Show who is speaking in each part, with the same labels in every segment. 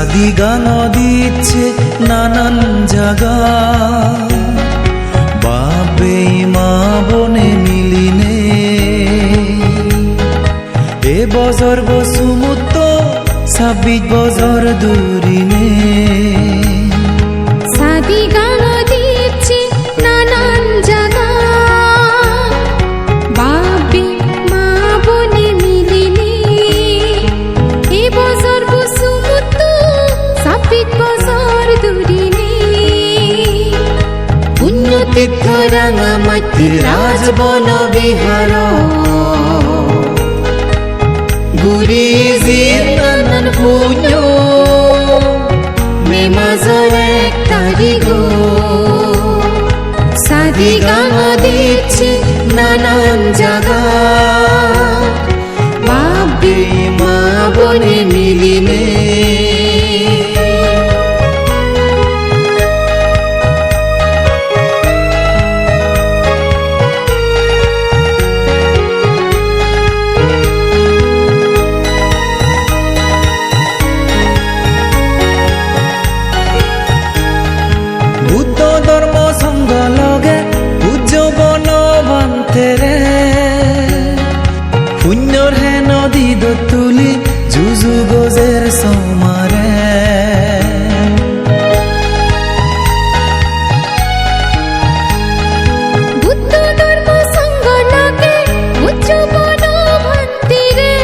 Speaker 1: সাদি গান দিচ্ছে নানান জায়গা বাবে মা বনে মিলিনে এ বছর বসুমুত 26 বছর দূরিনে
Speaker 2: সাদি গান দিচ্ছে নানান জায়গা বাবে মা বনে মিলিনে এ বছর বসুমুত 26 বছর দূরিনে পুণ্যতীর্থ রাঙামাটির রাজবন বিহার গুরিজির নানান পুণ্য মে মাসের 1 তারিখ সাদি গান দিচ্ছে নানান জায়গা বাবে মা বনে মিলিনে
Speaker 1: ধর্ম সঙ্গ লগে উজ্জীবন বান্তেরে শূন্যর হে নদী তুলি যুজু গজের সমারে
Speaker 2: বুদ্ধ ধর্ম সঙ্গ লগে উজ্জীবন বান্তেরে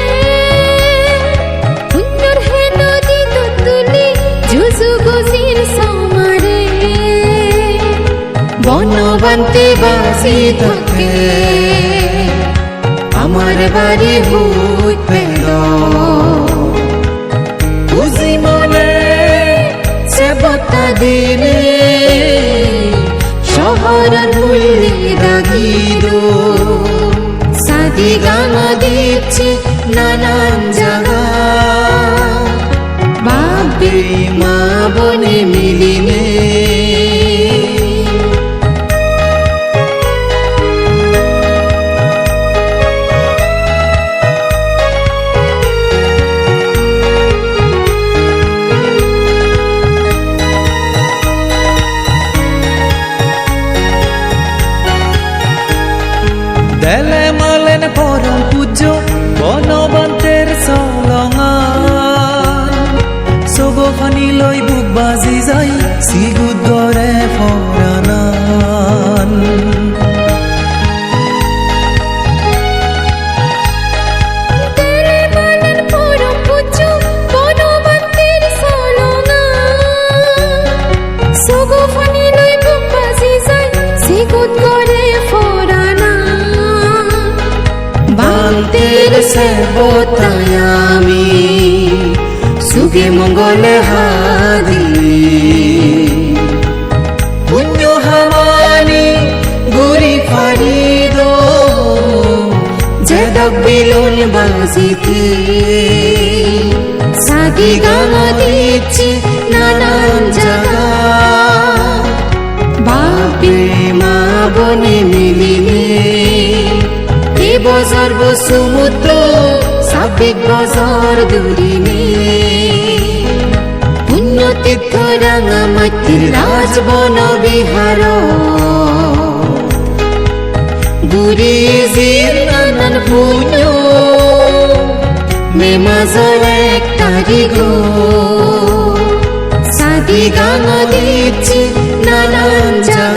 Speaker 2: শূন্যর হে নদী তুলি যুজু গজের সমারে বনবান্তে বাজি থাকে আমার বাড়ি হুই পেল বুঝি মনে সে বতা দিনে শহর ভুলি দাগিদ সাদি গান দিচ্ছে নানান জায়গা বাবে মা বনে মিলিনে দেলে মালেন পরম পূজ্য বনবান্তের চলঙান সগো ফানি লই বুক বাজি যাই সিগুদ গরে ফরানান দেলে মালেন পরম পূজ্য বনবান্তের চলঙান সগো ফানি লই বুক বাজি যাই সিগুদ গরে বান্তের সে বোতায়ামি সুগে মঙ্গলে হাদি
Speaker 1: পুণ্য হামানি গুরি ফারিদ
Speaker 2: জেদক বিলুন বাজিতে সাদি গান দিচ্ছে নানান জায়গা বাবে মা বনে মিলিনে এ বছর বসুমুত্র 26 বছর দূরিনে পুণ্যতীর্থ রাঙামাটির রাজবন বিহার গুরিজির নানান পুণ্য মে মাসের 1 তারিখ সাদি গান দিচ্ছে নানান জায়গা